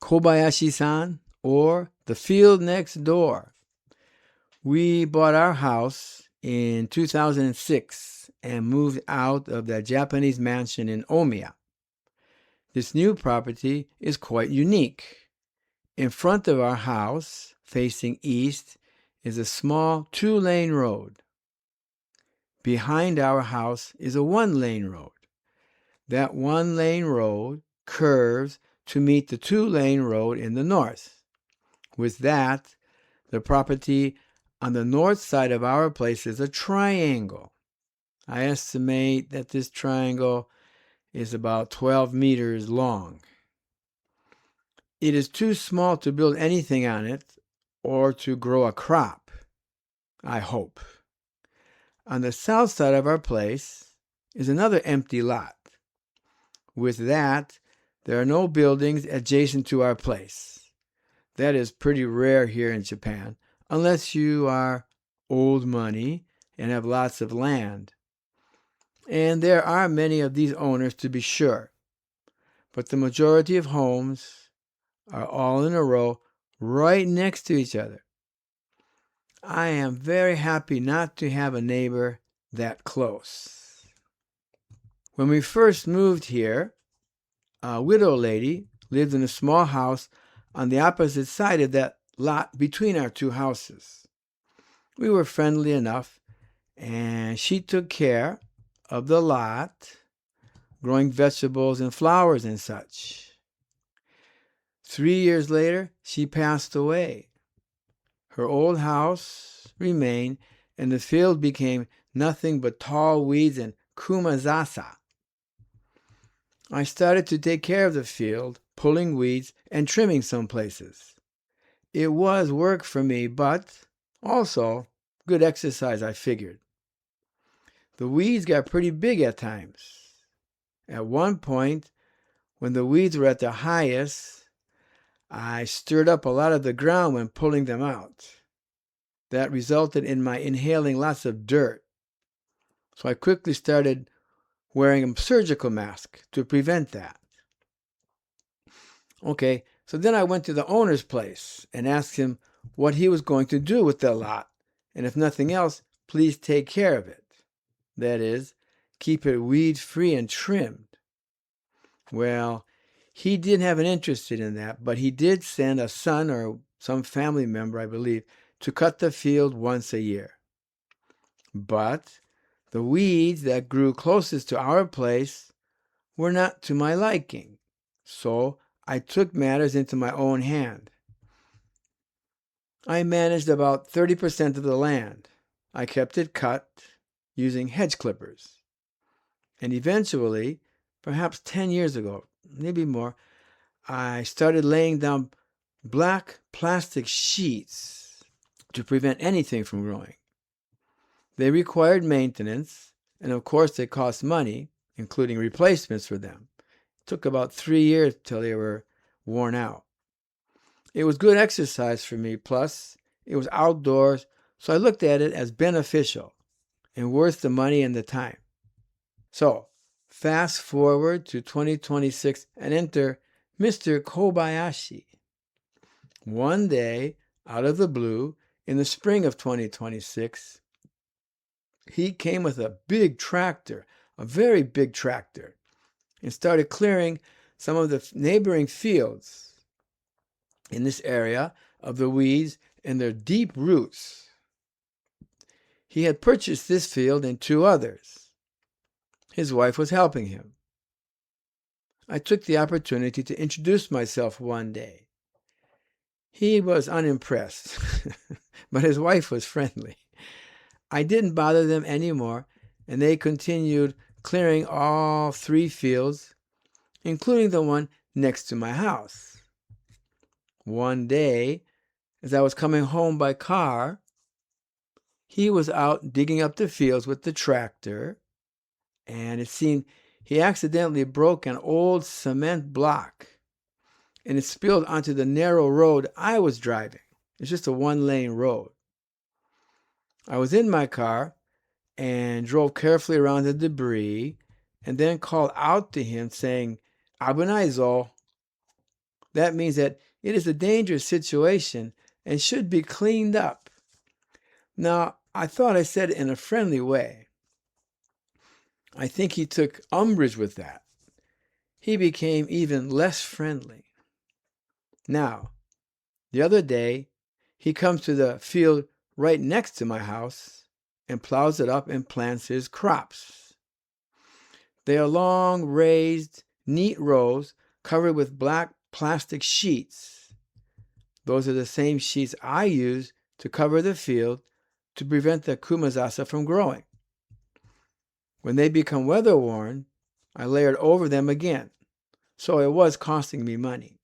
Kobayashi-san, or the field next door. We bought our house in 2006 and moved out of that Japanese mansion in Omiya. This new property is quite unique. In front of our house, facing east, is a small 2-lane road. Behind our house is a 1-lane road. That 1-lane road curves to meet the 2-lane road in the north. With that, the property on the north side of our place is a triangle. I estimate that this triangle is about 12 meters long. It is too small to build anything on it or to grow a crop, I hope. On the south side of our place is another empty lot. With that, there are no buildings adjacent to our place. That is pretty rare here in Japan, unless you are old money and have lots of land. And there are many of these owners, to be sure. But the majority of homes are all in a row right next to each other. I am very happy not to have a neighbor that close. When we first moved here, a widow lady lived in a small house on the opposite side of that lot between our two houses. We were friendly enough, and she took care of the lot, growing vegetables and flowers and such. 3 years later, she passed away. Her old house remained, and the field became nothing but tall weeds and kumazasa. I started to take care of the field, pulling weeds and trimming some places. It was work for me, but also good exercise, I figured. The weeds got pretty big at times. At one point, when the weeds were at their highest, I stirred up a lot of the ground when pulling them out. That resulted in my inhaling lots of dirt. So I quickly started wearing a surgical mask to prevent that. Okay, so then I went to the owner's place and asked him what he was going to do with the lot, and if nothing else, please take care of it. That is, keep it weed-free and trimmed. Well, he didn't have an interest in that, but he did send a son or some family member, I believe, to cut the field once a year. But the weeds that grew closest to our place were not to my liking, so I took matters into my own hand. I managed about 30% of the land. I kept it cut using hedge clippers. And eventually, perhaps 10 years ago, maybe more, I started laying down black plastic sheets to prevent anything from growing. They required maintenance, and of course they cost money, including replacements for them. It took about 3 years till they were worn out. It was good exercise for me, plus it was outdoors, so I looked at it as beneficial and worth the money and the time. So, fast forward to 2026 and enter Mr. Kobayashi. One day, out of the blue, in the spring of 2026, he came with a big tractor, a very big tractor, and started clearing some of the neighboring fields in this area of the weeds and their deep roots. He had purchased this field and 2 others. His wife was helping him. I took the opportunity to introduce myself one day. He was unimpressed, but his wife was friendly. I didn't bother them anymore, and they continued clearing all 3 fields, including the one next to my house. One day, as I was coming home by car, he was out digging up the fields with the tractor, and it seemed he accidentally broke an old cement block, and it spilled onto the narrow road I was driving. It's just a 1-lane road. I was in my car and drove carefully around the debris, and then called out to him saying, "Abunai zo." That means that it is a dangerous situation and should be cleaned up. Now, I thought I said it in a friendly way. I think he took umbrage with that. He became even less friendly. Now, the other day, he comes to the field right next to my house and plows it up and plants his crops. They are long, raised, neat rows covered with black plastic sheets. Those are the same sheets I use to cover the field to prevent the kumazasa from growing. When they become weather-worn, I layered over them again, so it was costing me money.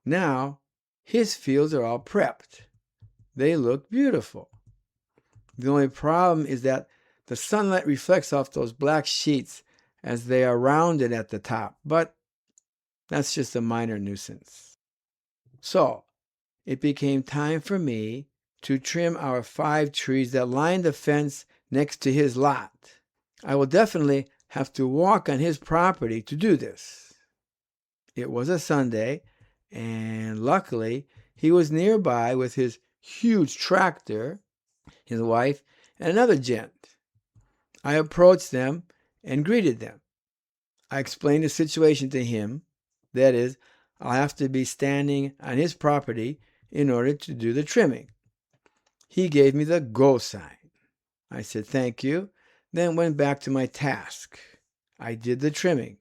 Now, his fields are all prepped. They look beautiful. The only problem is that the sunlight reflects off those black sheets as they are rounded at the top, but that's just a minor nuisance. So, it became time for me to trim our 5 trees that line the fence next to his lot. I will definitely have to walk on his property to do this. It was a Sunday, and luckily he was nearby with his huge tractor, his wife, and another gent. I approached them and greeted them. I explained the situation to him. That is, I'll have to be standing on his property in order to do the trimming. He gave me the go sign. I said thank you, then went back to my task. I did the trimming.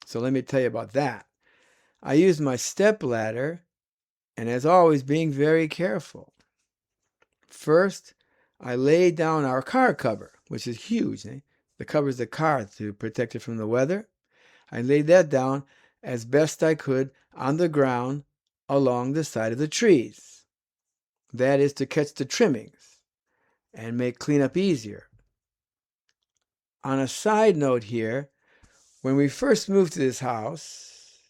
So let me tell you about that. I used my step ladder, and as always, being very careful. First, I laid down our car cover, which is huge. That covers the car to protect it from the weather. I laid that down as best I could on the ground along the side of the trees. That is to catch the trimmings and make cleanup easier. On a side note here, when we first moved to this house,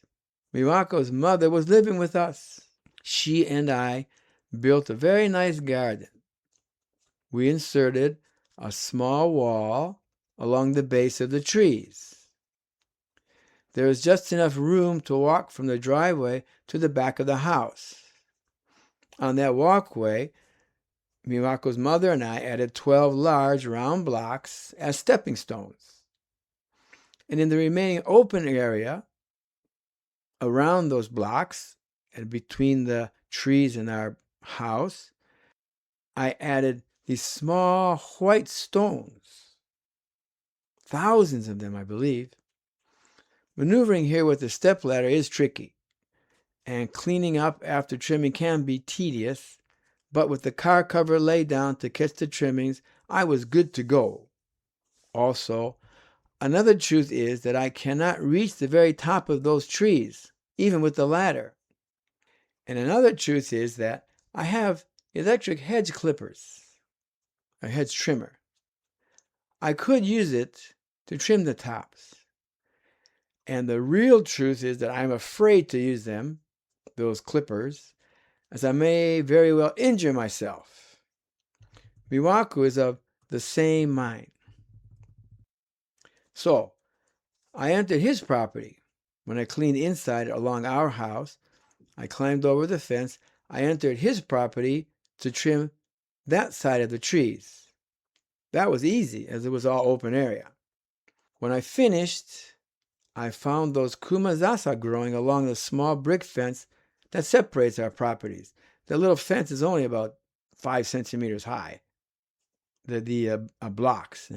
Miwako's mother was living with us. She and I built a very nice garden. We inserted a small wall along the base of the trees. There was just enough room to walk from the driveway to the back of the house. On that walkway, Miwako's mother and I added 12 large round blocks as stepping stones. And in the remaining open area around those blocks and between the trees and our house, I added these small white stones. Thousands of them, I believe. Maneuvering here with the stepladder is tricky, and cleaning up after trimming can be tedious, but with the car cover laid down to catch the trimmings, I was good to go. Also, another truth is that I cannot reach the very top of those trees, even with the ladder. And another truth is that I have electric hedge clippers, a hedge trimmer. I could use it to trim the tops. And the real truth is that I'm afraid to use them, those clippers, as I may very well injure myself. Miwako is of the same mind. So, I entered his property. When I cleaned inside along our house, I climbed over the fence. I entered his property to trim that side of the trees. That was easy, as it was all open area. When I finished, I found those kumazasa growing along the small brick fence that separates our properties. The little fence is only about 5 centimeters high. The blocks.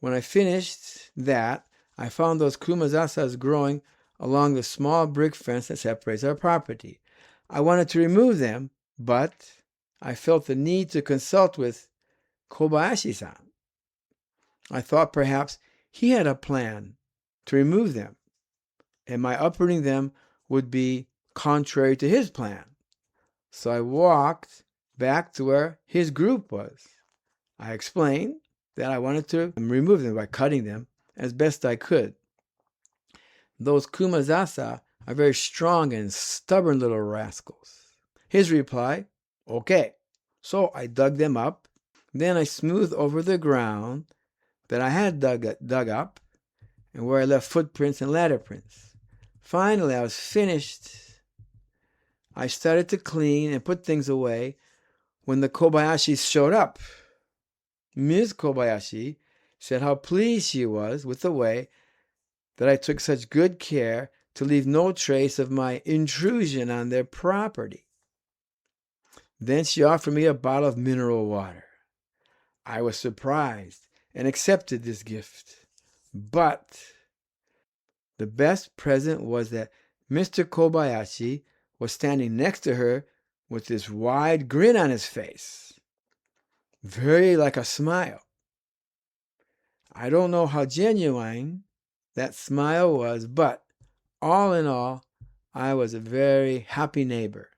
When I finished that, I found those kumazasas growing along the small brick fence that separates our property. I wanted to remove them, but I felt the need to consult with Kobayashi-san. I thought perhaps he had a plan to remove them, and my uprooting them would be contrary to his plan. So I walked back to where his group was. I explained that I wanted to remove them by cutting them as best I could. Those kumazasa are very strong and stubborn little rascals. His reply, okay. So I dug them up. Then I smoothed over the ground that I had dug up and where I left footprints and ladder prints. Finally, I was finished. I started to clean and put things away when the Kobayashi showed up. Ms. Kobayashi said how pleased she was with the way that I took such good care to leave no trace of my intrusion on their property. Then she offered me a bottle of mineral water. I was surprised and accepted this gift. But the best present was that Mr. Kobayashi was standing next to her with this wide grin on his face, very like a smile. I don't know how genuine that smile was, but all in all, I was a very happy neighbor.